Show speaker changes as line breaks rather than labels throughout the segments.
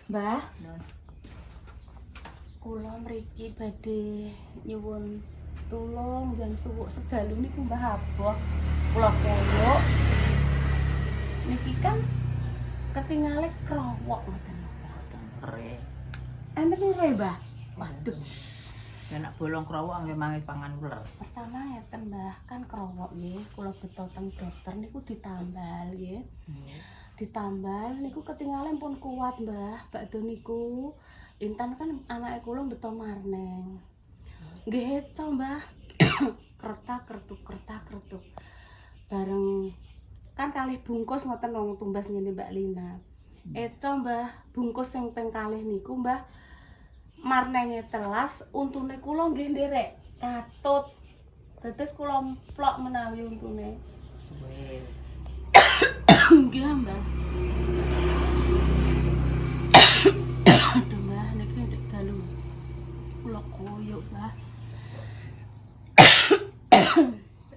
Mbah,
Nun.
kula mriki badhe nyuwun tulung jang suwuk sedalu niku Mbah Aboh. Kula koyok niki kan ketinggalan krowok ngoten lho.
Ere.
Enten ure, Mbah. Waduh.
Nek bolong krowok nggih mangke pangan uler.
Pertama ngeten Mbah, kan krowok nggih kula beto teng dokter niku ditambal nggih. Ditambal niku ketinggalan pun kuat Mbah. Bakdo niku Intan kan anake kula beto marneng. Nggih eco Mbah. Kertak-kertuk. Bareng kan kalih bungkus ngoten wong tumbas ngene Mbak Lina. Eco Mbah, bungkus sing ping kalih niku Mbah marnenge telas, untune kula nggih nderek katut. Dados kula mplok menawi untune.
Suwe.
Nggih Mbah. Aduh Mbah niki ndek dalu. Kula koyok Mbah.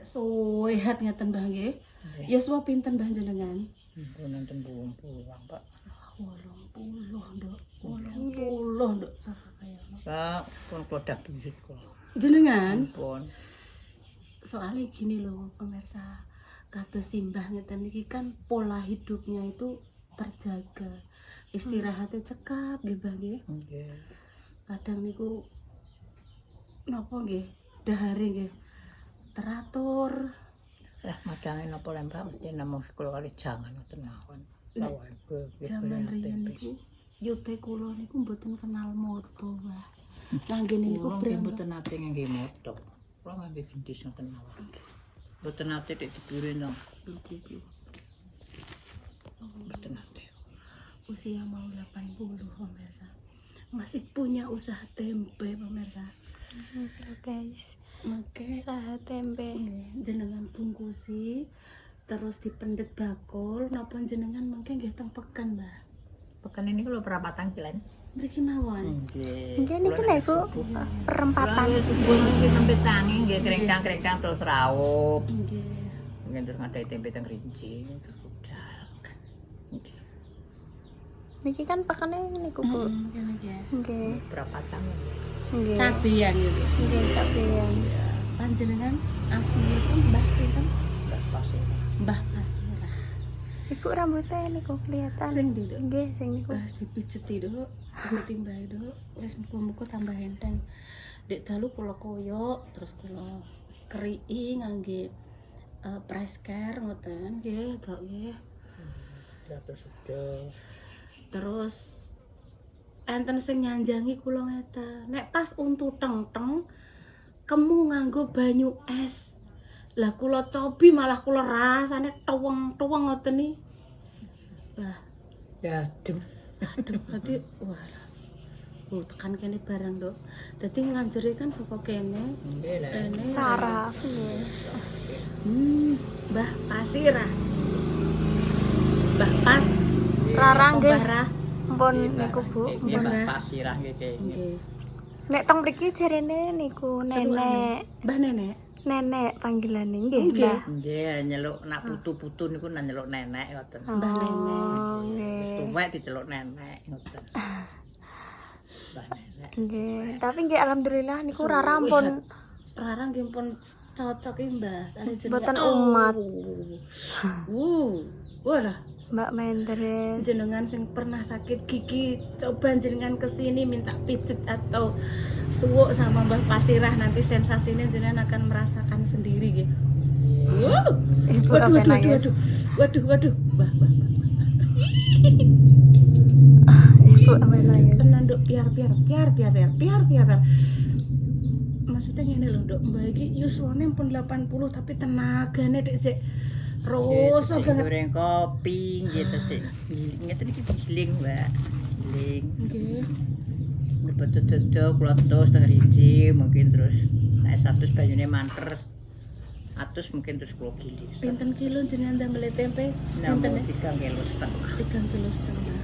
Suwehat ngeten Mbah nggih. Yuswa pinten Mbah jenengan?
Nonton buang-buang, Pak.
80 Nduk. 80 Nduk sapa kaya.
Pak, pun kodak bibit kok.
Jenengan?
Pun.
Soalnya gini loh pemirsa, kados simbah ngeten iki kan pola hidupnya itu terjaga, istirahatnya cekap nggih Mbah nggih.
Nggih.
Kadang niku napa nggih dahare nggih teratur.
Lah madange napa lho Mbak, mesti namung sekolah kali jangan ngoten mawon.
Zaman riyen niku yute kula niku mboten kenal moto Mbah. Langgene niku
Kula mboten nate ngangge motor. Kula ngangge gendis ngoten mawon. Mboten nate dik dibure nang. Mboten nate.
Usia mau 80 pemirsa. Masih punya usaha tempe pemirsa.
Guys,
Oke.
usaha tempe.
Jenengan bungkusi terus dipendet bakul napa jenengan mengke nggih teng pekan Mbah.
Pekan ini kula perapatan kilen.
Mriki mawon.
Nggih.
Mungkin iki lho Bu, perempatan.
Kula subuh niki tempe tangi nggih krengkang-krengkang terus rawup.
Nggih.
Nggih terus ngadai tempe teng rinci budal. Nggih.
Niki kan pakane niku Bu.
Ngene nggih.
Nggih,
Perapatan.
nggih.
Cabean iki.
Nggih, cabean.
Panjenengan asminipun Mbah sinten?
Mbak pasir.
Mbah Pasirah.
Iku rambutnya niku kelihatan.
Sing ndi, Duk?
Nggih, sing niku.
Wis dipijeti Duk. Pijeti Mbah Duk. Wis muga-muga tambah enteng. Dek dalu kula koyok terus kula keriki ngangge press care ngoten nggih, Dok nggih.
Terus sudah.
Terus enten sing nyanjangi kula ngeten. Nek pas untu teng-teng kemu nganggo banyu es. Lah kula cobi malah kula rasane tuweng-tuweng ngoten ni. Wah,
Ya, aduh.
dadi walah. Tekan kene barang, Dok. Dadi nganjere kan saka kene.
Nggih lah.
Rene.
Saraf. Nggih.
Mbah Pasirah. Mbah Pas.
Rarang nggih.
Mbah
Mpun niku Bu.
Nggih,
Mbah.
Mbak pasirah nggih kene.
Nggih.
Nek teng mriki jarene niku nenek.
Mbah Nenek.
Nenek panggilane nggih,
Nggih.
Mbah.
Nggih, nyeluk nak putu-putu niku nak nyeluk nenek ngoten.
Mbah Nenek.
Oh,
Wis
nggih.
tuwek diceluk nenek ngoten. Mbah nenek.
Nggih, tapi nggih alhamdulillah niku
Suwe.
Rara pun
Rara nggih pun cocok iki Mbah. Kali jenengan.
Mboten umat.
Walah,
Mbak Mendres.
jenengan sing pernah sakit gigi, coba jenengan kesini minta pijet atau suwuk sama Mbah Pasirah, nanti sensasinya jenengan akan merasakan sendiri gitu.
Ibu apa nangis?
Waduh, Mbah.
Ibu apa nangis?
Tenan Dok, biar. Maksudnya ngene lho, Dok. Mbah iki yuswane pun 80 tapi tenagane dek sik roso banget.
Goreng kopi gitu sih. Ngeten iki giling, Mbak. Giling.
Nggih.
Betul-betul kula tos teng rinci mungkin terus nek 100 banyune manter. Atus mungkin terus kula giling.
Pinten kilo jenengan damel tempe?
Namun
Pinten
3 kilo setengah.
3,5 kilo.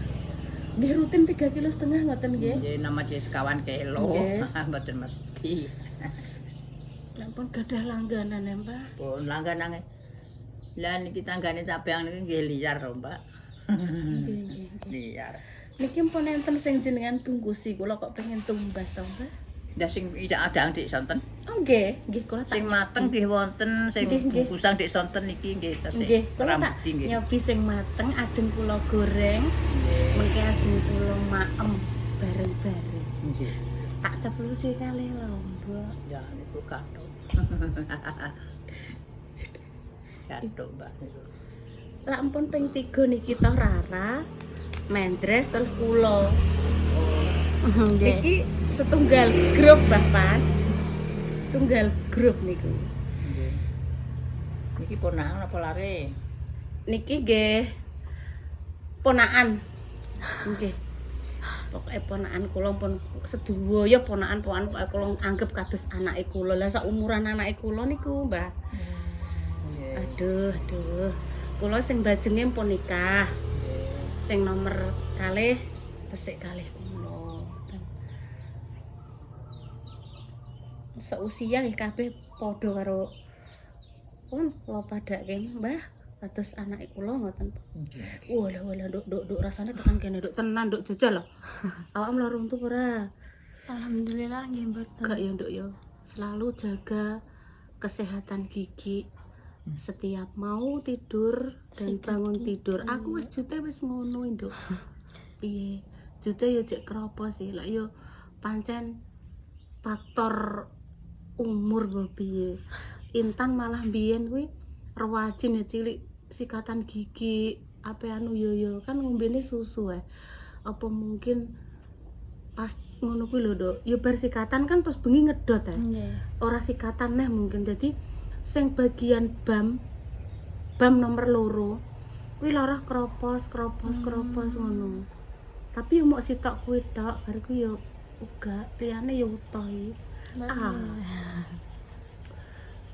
Nggih rutin 3,5 kilo ngoten nggih.
Nggih nama sekawan kilo.
Nggih.
Mboten mesti.
Lah pun gadah langganan ya, Mbah.
Pun langganane. Lah niki tanggane cabeang niki nggih liar lho, Mbak.
Nggih.
Liar.
Niki mpun enten sing jenengan bungkusi kula kok pengen tumbas to, Mbah.
Ndak sing tidak ada dik sonten.
Oh nggih, nggih kula tak
Sing mateng nggih wonten, sing
Nggih, nggih.
bungkusan dik sonten niki nggih tasih.
nggih, kula tak
Rambuti nggih.
nyobi sing mateng ajeng kula goreng,
Nggih.
mengke ajeng kula maem bareng-bareng.
Nggih.
Tak ceplusi kalih lombok.
Ya niku kathok. Kathok Mbak niku.
Lah ampun ping 3 niki toh Rara, Mendres terus kula.
Nggih.
Niki setunggal grup Mbah Pas. Setunggal grup niku.
Nggih. Niki ponakan apa lare?
Niki nggih ponakan. Nggih. Pokoke ponakan kula pun sedaya ponakan-ponakan pokoke kula anggap kados anake kula. Lah sak umuran anake kula niku, Mbah.
Nggih.
Aduh. Kula sing bajenge pun nikah. Sing nomor kalih resik kalih kula. Seusia nggih kabeh padha karo pun kula padake Mbah kados anake kula ngoten.
Nggih.
Walah nduk rasane tekan kene nduk tenan nduk jajal lho. Awakmu lara untu ora?
Alhamdulillah nggih mboten.
Gak ya nduk ya. Selalu jaga kesehatan gigi. Setiap mau tidur dan
Sikat
bangun
gigi.
tidur. Aku wis jute wis ngono nduk. Piye? Jute ya cek kropo sih. Lah yo pancen faktor umur mbok piye. Intan malah biyen kuwi rewajin ya cilik sikatan gigi apa anu yo kan ngombene susu apa mungkin pas ngono kuwi lho Dok ya bar sikatan kan terus bengi ngedot
Nggih.
ora sikatan neh mungkin jadi sing bagian bam nomor loro kuwi lara kropos ngono tapi yo mok sitok kuwi tok bar kuwi yo uga liyane yo utuh iki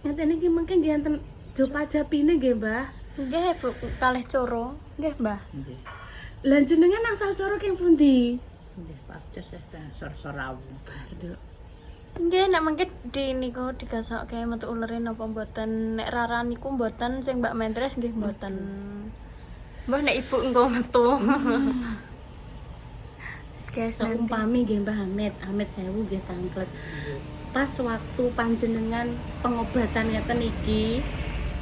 ngeten iki mengke nggih enten jo pajapine nggih Mbah.
Nggih, Bu, kalih coro. Nggih, Mbah.
Nggih.
Lah jenengan asal coro keng pundi?
Nggih, pados sor-sorawu.
Aduh.
Nggih, nek mengke di niku digasokke metu ulere napa mboten. Nek Rara niku mboten, sing Mbak Mentres nggih mboten. Mbah nek Ibu engko metu. Guys,
Seumpami nggih Mbah Amit sewu nggih tangklet. Pas waktu panjenengan pengobatan ngeten iki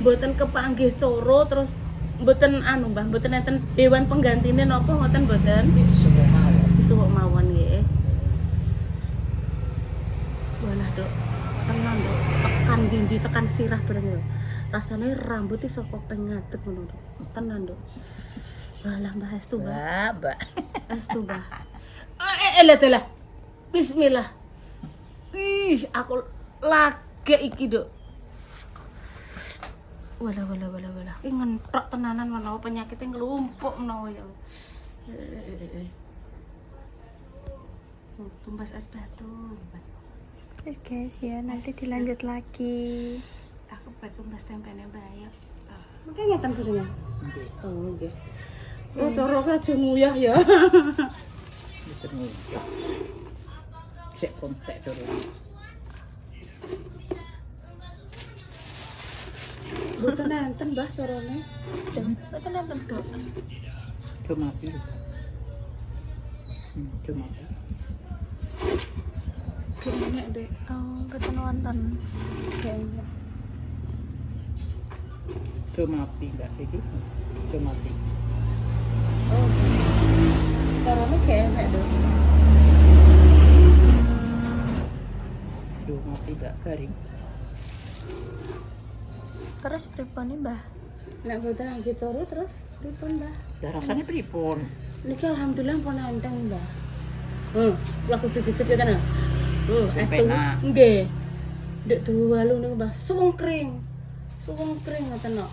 mboten kepanggih coro terus mboten anu Mbah, mboten enten dewan penggantine napa ngoten mboten?
Semua mawon.
Disuwuk mawon nggih. Walah, Dok. Tenan, Dok. Tekan dindi, tekan sirah bareng lho. Rasane rambut iki saka pengadeg ngono, Dok. Tenan, Dok. Walah, Mbah Estu, Mbah.
Mbak.
Estu, Mbah. Lah. Bismillah. Ih, aku lagi iki, Dok. Walah. Iki ngentok tenanan menawa penyakite nglumpuk menawa ya. Tumbas es batu.
Wis guys ya, nanti dilanjut lagi.
Aku batu tumbas tempene bayar. Mungkin ngeten sedenya.
Nggih.
Oh, nggih. Oh, cara aja nguyah ya.
Mboten ngono. Sik kontek turun.
Mboten enten Mbah carane.
Mboten enten, Bu.
Cuma api. Cuma api.
Kayaknya deh.
Oh, mboten wonten.
Kayaknya.
Cuma api enggak iki. Cuma api.
Oh. Carane kayaknya deh.
Cuma api enggak garing.
Terus pripun Mbah?
Nek mboten angge coro terus pripun Mbah?
Lah rasane pripun?
Niki alhamdulillah pun enteng Mbah. Kula kudu dikit ya kan. Es tu
Penak.
nggih. Ndek dalu niku Mbah suwung kring ngoten kok.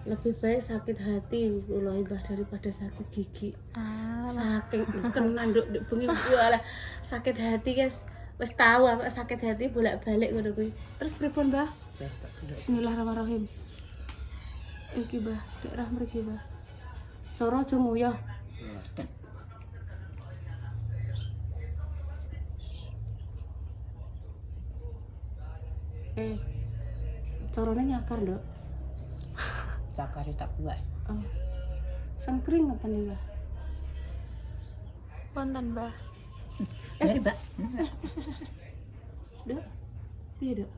Lebih baik sakit hati kula Mbah daripada sakit gigi. Saking tenan nduk bengi walah sakit hati guys. Wis tahu aku sakit hati bolak-balik ngono kuwi. Terus pripun Mbah? Bismillahirrahmanirrahim. Iki Mbah, daerah mriki Mbah. Cara aja nguyah. Carane nyakar, Nduk.
Cakare tak kuat.
Oh. Sengkring ngeten Mbah.
Wonten, Mbah.
Jadi, Mbak.
Dok. Piye, Dok?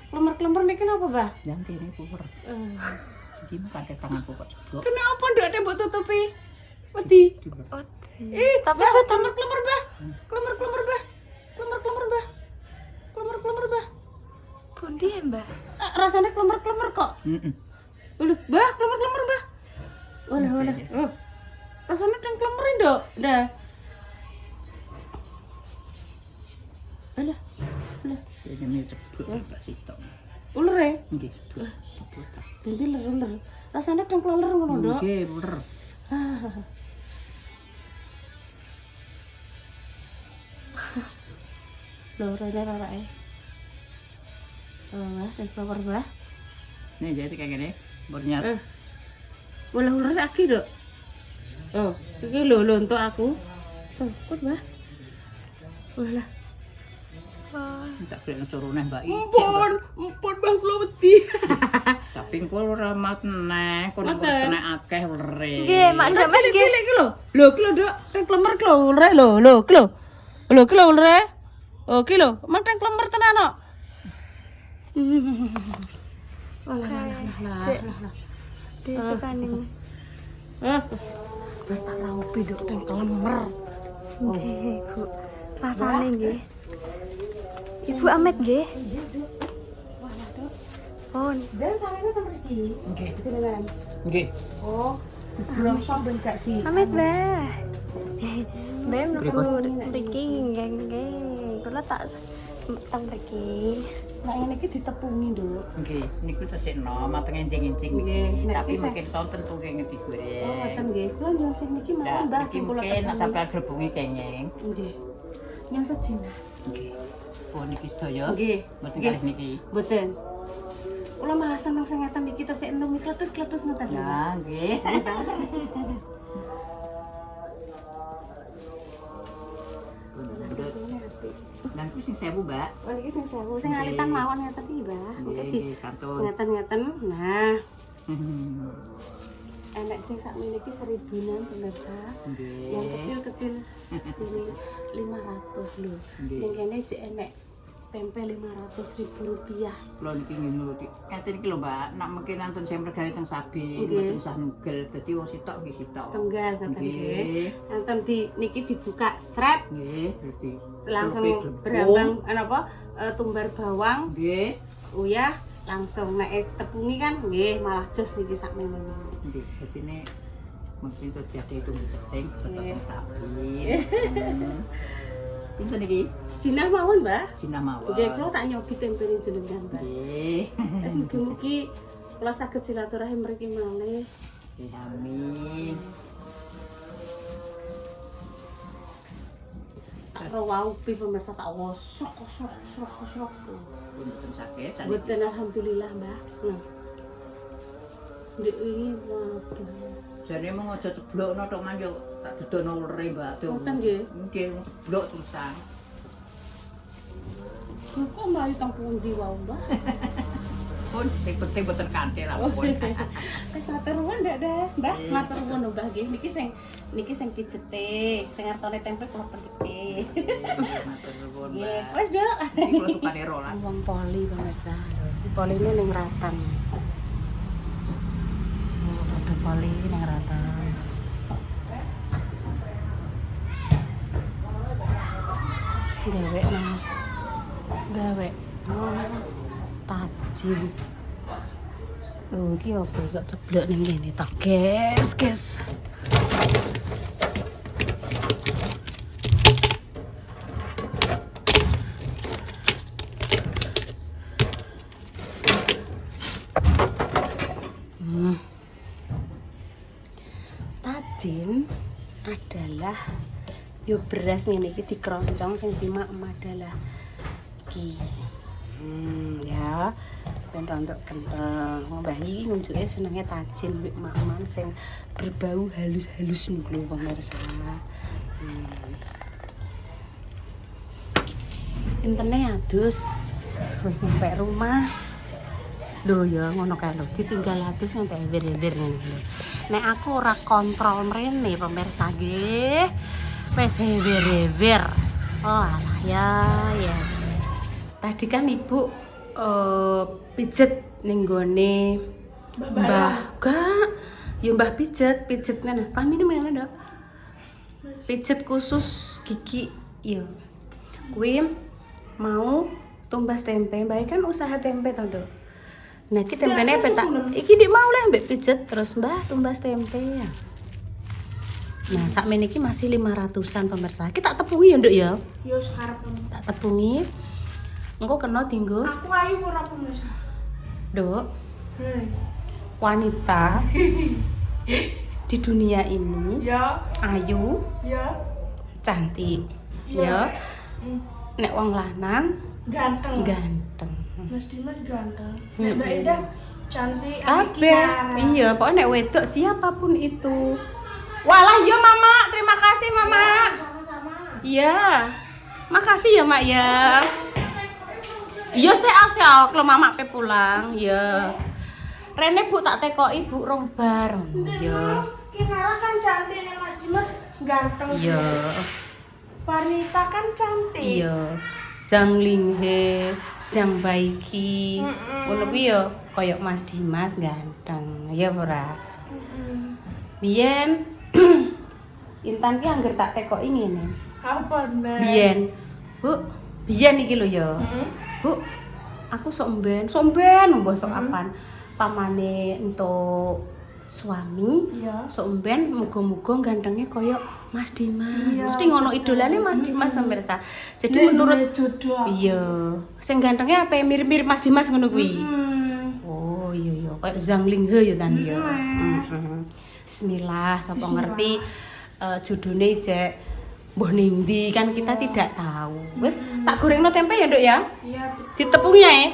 Klemer-klemer niki napa, Mbah?
Yang kene kuwer. Iki mung kate tanganku kok jeblok.
Kenapa Dok tembok tutupi? Wedi.
Oh,
Tapi klemer-klemer, Mbah. Klemer-klemer, Mbah. Klemer-klemer, Mbah. Klemer-klemer, Mbah.
pundi ya, Mbah?
Rasanya klemer-klemer kok.
Heeh.
Udah, Mbah, klemer-klemer, Mbah. Udah. Rasanya deng klemerin, Dok. Dah. Alah.
Ini jeblok Mbak Sitok.
Uler ya?
Nggih. Jeblok.
Jadi uler. Rasanya deng kleler ngono, Dok.
Nggih, uler.
Loh, rara-rara. Wah, deng klemer, Mbah.
Nih jadi kayak gini, bornya.
Boleh uler lagi, Dok. Oh, iki lho untuk aku. Kut, Mbah. Walah.
Tak beli turunnya Mbak Ijek.
Empun Mbah kula wedi.
Tapi engko ora mat neh, kono engko kena akeh ulere.
Nggih, Mak Ndak Mas nggih.
Cilik iki lho. Lho, iki lho, Dok. Teng klemer ki lho ulere lho. Lho, iki lho. Lho, iki lho ulere. Oh, iki lho. Emang teng klemer tenan kok.
Cek. Disukani.
Tak raupi Dok teng klemer.
Nggih, Bu. Rasane nggih. Ibu Amet nggih. Oh,
Dan sarene teng mriki.
Nggih.
Jenengan.
Nggih.
Oh, belum sampai gak di.
Amet, Mbah. Mbah mlebu mriki nggih. Kula tak teng mriki.
Nah, ini iki ditepungi, Dok.
Nggih, niku sesek nom mateng encing-encing
Nggih,
niki.
nek
Tapi
iki
mungkin sonten tuge ngerti
Oh,
goreng.
ngoten nggih. Kula nyosih niki
Nah,
mawon Mbah
iki
kula
mungkin nak
tepungi.
sampean grebungi kenging.
Nggih. Nyosih jenah.
Nggih. Oh niki sedaya.
Nggih.
Mboten
Nggih.
kalih niki.
Mboten. Kula malah seneng sing ngeten iki tesih enom iki kletus-kletus ngoten lho.
Nah, nggih. Dan ku sing 1000, Mbak.
Oh, iki sing 1000, sing
Nggih.
alitan mawon ngeten iki, Mbah.
Nggih,
Iki
nggih, kantun.
ngeten-ngeten. Nah, enek sing sakmene iki 1000-an pemirsa.
Nggih.
Yang kecil-kecil sini 500 lho.
Nggih.
Yang kene jek enek tempe 500.000 rupiah.
Kula niki nggih nuruti. Katen iki lho, Mbak, nak mungkin nonton saya mergawe teng Sabi,
Nggih.
mboten usah nugel. Dadi wong sitok nggih sitok.
Setunggal ngoten nggih.
Nggih.
Nanten di niki dibuka sret
Nggih, terus di
langsung
tutupi glebung.
berambang apa tumbar bawang,
Nggih.
uyah langsung nek tepungi kan nggih malah jos niki sakmene.
Nggih, dadi ne mungkin terus diade itu ceting tetep
Nggih.
teng Sabi. Pinten iki?
Jinah mawon, Mbah.
Cina mawon.
Nggih, kula tak nyobi tempene jenengan, Mbah.
Nggih.
Wis mugi-mugi kula saged silaturahim mriki malih.
Amin.
Tak rawuhi pemirsa tak wosok.
Mboten sakit sakniki.
Mboten alhamdulillah, Mbah. Ndek ini waduh.
Jane mung aja ceblokno tok man yo tak dedono ulere, Mbak. Tuh.
Ngoten nggih.
Nggih, ceblok terusan.
Kok mlayu teng pundi wae, Mbah?
Pun sing penting mboten kanthi lah
Oh,
pun.
wis matur nuwun Ndek Deh. Mbah,
Nggih.
matur nuwun lho, Mbah nggih. Niki sing pijete, sing artone tempe kula pedhete.
Matur nuwun,
Nggih,
Mbak.
wis, Dok.
Iki kula sukane rolas.
Wong poli pemirsa. Poline ning Ratan. Oh, padha poli ning Ratan. Gawe. Oh, tajil. Oh, iki apa kok ceblok ning kene to, guys. Tajin adalah yo beras ngene iki dikeroncong sing dimaem adalah iki. Ya, ben rontok kental. Mbah iki ngunjuke senenge tajin mbek maman sing berbau halus-halus niku lho pemirsa. Intene adus wis nyampe rumah. Lho ya ngono kae lho, ditinggal habis nganti ewer-ewer ngene lho. Nek aku ora kontrol mrene pemirsa nggih. Wis ewer-ewer. Oh alah ya. Tadi kan Ibu pijet ning gone Mbah. Gak. Ya Mbah pijet ngene. Pamine ngene nduk. Pijet khusus gigi ya. Kuwi mau tumbas tempe, Mbak kan usaha tempe to, Nduk. Nah, iki tempene petak. Iki dik mau le mbek pijet terus Mbah tumbas tempe ya. Nah, sakmene iki masih 500-an pemirsa. Iki tak tepungi ya, Nduk ya.
Yo sekarang
Tak tepungi. Engko kena tinggo,
aku ayu ora pemirsa.
Nduk. Wanita di dunia ini
Ya,
ayu,
ya,
cantik.
Iya.
Ya. Nek wong lanang
ganteng.
ganteng.
Mas Dimas ganteng. Nek Mbak Ida cantik.
Kabeh. Iya, pokoknya nek wedok siapapun itu. Walah yo Mama, terima kasih Mama.
Sama-sama.
Iya. Makasih ya Mak ya. Iya seak kalau Mama pe pulang. Iya. Rene Bu tak tekoki Bu rong bar. Iya.
Kinara kan cantik, nek Mas Dimas ganteng.
Iya.
Wanita kan cantik.
Iya. Sang Linghe, Sang Baiki. Ngono kuwi yo koyo Mas Dimas ganteng. Ya ora? Biyen Intan ki angger tak tekoki ngene.
Apa nek?
Biyen. Bu, biyen iki lho ya. Bu, aku sok mben mbok sok apan pamane entuk suami.
Iya.
Sok mben muga-muga gantengnya koyo Mas Dimas.
Iya,
Mesti ngono
betul.
idolane Mas Dimas pemirsa. Jadi
Nek
menurut
duwe jodoh aku.
iya, sing gantengnya apa mirip-mirip Mas Dimas ngono kuwi. Oh iya koyo Zhang Linghe ya kan ya. Bismillah, sapa ngerti judulnya cek mbah ning ndi kan kita tidak tahu. Wis tak gorengno tempe ya, Nduk ya.
Iya, betul.
Ditepungi ya. Iya,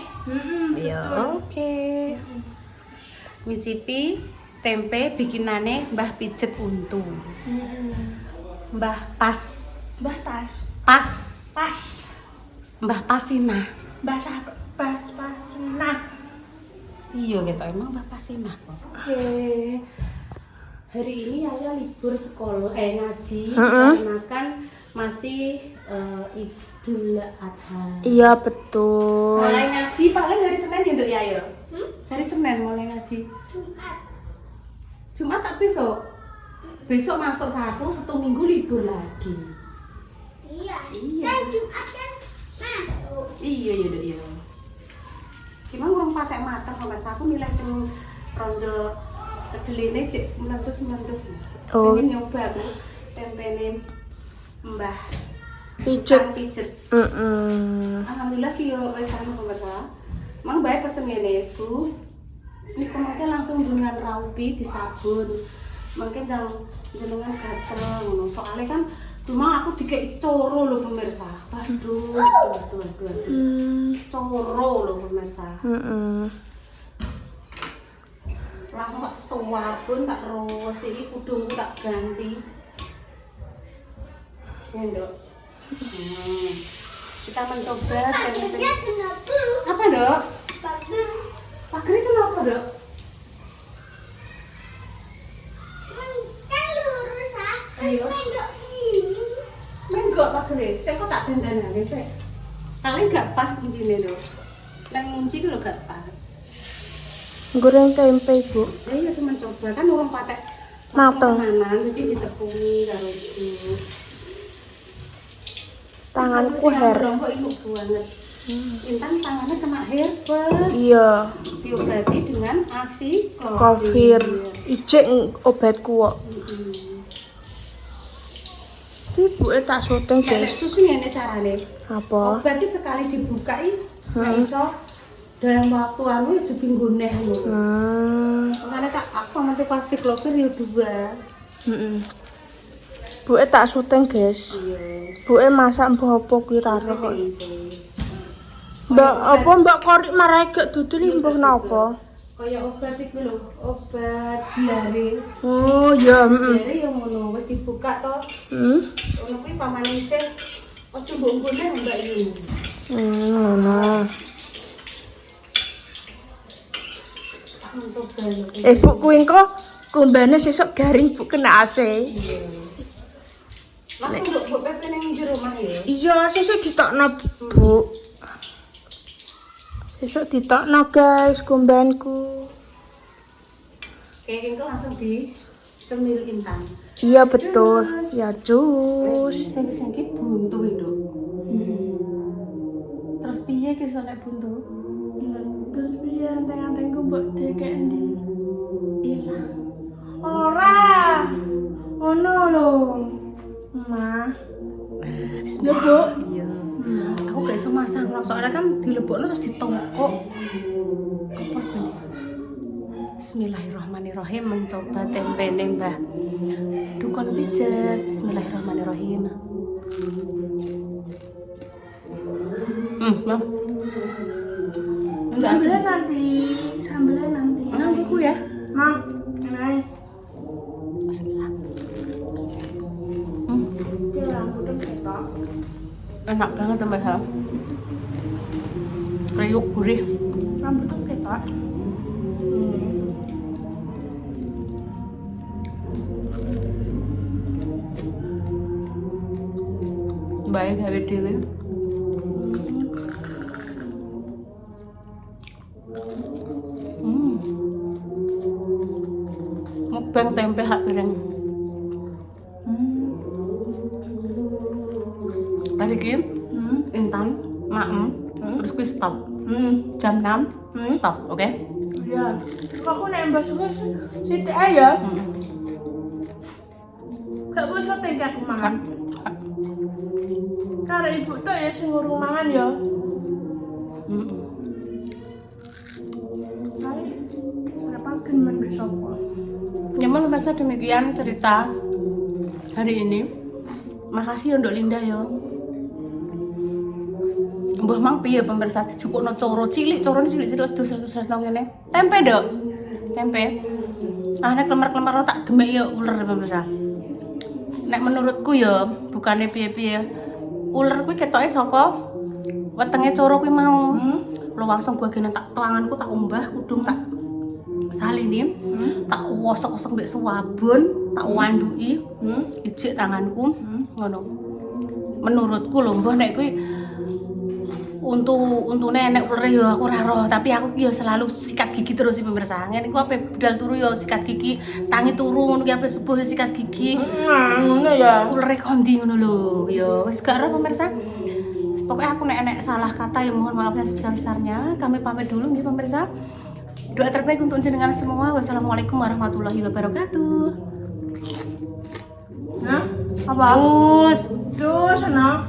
Betul.
oke. Ngicipi tempe bikinane Mbah Pijet Untu. Mbah Pas.
Mbah Tas.
Pas.
Pas.
Mbah Pasinah.
Mbah sahabat. Pas. Nah.
Iya gitu, emang Mbah Pasinah kok. Oke. Hari ini Yaya libur sekolah ngaji karena kan masih Idul Adha.
Iya betul.
Mulai ngaji paling hari Senin ya, Nduk Yaya? Hari Senin mulai ngaji. Jumat tak besok? Besok masuk satu minggu libur lagi.
Iya.
Iya.
Kan Jumat kan masuk.
Iya ya, Nduk ya. Gimana urung patek mateng kok Mas, aku milih sing rondo kedeline cek meletus-meletus.
Oh.
Pengen nyoba aku tempene Mbah
Pijet.
Pijet.
Heeh.
Alhamdulillah ki yo wis anu pemirsa. Mang bae pesen ngene, Bu. Niku mungkin langsung jenengan raupi disabun. Mungkin jenengan gatel ngono. Soalnya kan cuma aku dikei coro lho pemirsa. Waduh. Coro lho pemirsa. Langsung tak suapun, tak ros, ini kudungku tak ganti. Ya, Nduk. Kita mencoba tempe. Apa, Nduk? Pager itu apa, Nduk?
Kan lurus ah.
Ayo.
Enggak ini.
Menggok pager. Saya kok tak dandanane, Sek. Paling gak pas kuncine, Nduk. Nang ngunci lho gak pas.
Goreng tempe, Bu.
Ya iya cuma coba kan orang patek
Mateng.
tenanan jadi ditepungi karo itu.
Tanganku her.
Kok ibu banget. Intan tangannya kena herpes.
Iya.
Diobati dengan ASI
Kofir. Ijek obatku kok. Iki buke tak syuting,
Nek
guys.
susu ngene carane.
Apa?
Obat iki sekali dibuka nek iso dalam waktu anu ya jadi ngoneh ngono. Makanya tak aku nanti pasti klopir ya 2.
Buke tak syuting, guys.
Iya.
Buke masak mbah apa kuwi ra roh kok.
Tempe.
Mbak apa Mbak Korik marai gak dudul mbah napa?
Kayak obat iku lho, obat diare.
Oh, iya,
Diare yang ngono wis dibuka to. Ono kuwi pamane isih ojo mbok ngoneh Mbak Yu.
Ngono.
Mencoba lho.
Bu kuwi engko kumbane sesuk garing Bu kena AC.
Iya. Langsung mbok pepe ning njero omah ya.
Iya, sesuk ditokno Bu. Sesuk ditokno guys kumbanku.
Kayak engko langsung di cemil intan.
Iya betul. Ya jus.
Sing ki buntu itu. Terus piye ki nek buntu?
Terus piye anteng-antengku mbok dekek endi?
Ilang.
Ora. Ono lho. Mah. Ya, Bu.
Iya. Aku gak iso masang loh, soalnya kan dilebokno terus ditongkok. Apa bener? Bismillahirrahmanirrahim, mencoba tempene Mbah Dukun pijet. Bismillahirrahmanirrahim. Mam.
Sambelnya nanti. Sambelnya nanti.
Nah, buku ya.
Mah, ini.
Bismillah.
Ini rambutnya ketok.
Enak banget Mbak Hal. Kriuk gurih.
Rambutnya ketok.
Baik gawe dhewe. Mukbang tempe hak piring. Tadi ki intan, maem, terus kuwi stop. Jam 6 stop, oke?
Iya. Aku nek mbak suka sithik ae ya. Gak usah tingkat aku makan. Karo ibu tuh ya sing ngurung mangan ya. Hai. Sarapan men besok.
Nyaman pemirsa, demikian cerita hari ini. Makasih untuk Linda ya. Mbah mang piye pemirsa dijupukno coro cilik, corone cilik-cilik terus nang ngene. Tempe, Dok. Tempe. Ah nek klemar-klemar tak gemek ya uler pemirsa. Nek menurutku ya bukannya piye-piye. Uler kuwi ketoke saka wetenge coro kuwi mau. Lo langsung gue gini tak tanganku tak umbah kudung tak salini, tak wosok-wosok mbek sabun, tak wanduki, ijik tanganku, ngono. Menurutku lho mbah nek kuwi untune nek uler ya aku ora roh, tapi aku ya selalu sikat gigi terus sih pemirsa. Ngene iku ape budal turu ya sikat gigi, tangi turu ngono ki ape subuh ya sikat gigi.
Ngono ya.
Ulere kondi ngono lho. Ya wis gak ora pemirsa. Pokoknya aku nek salah kata ya mohon maaf yang sebesar-besarnya. Kami pamit dulu nih pemirsa. Doa terbaik untuk jenengan semua. Wassalamualaikum warahmatullahi wabarakatuh.
Nah, apa?
Terus
Jus, nah.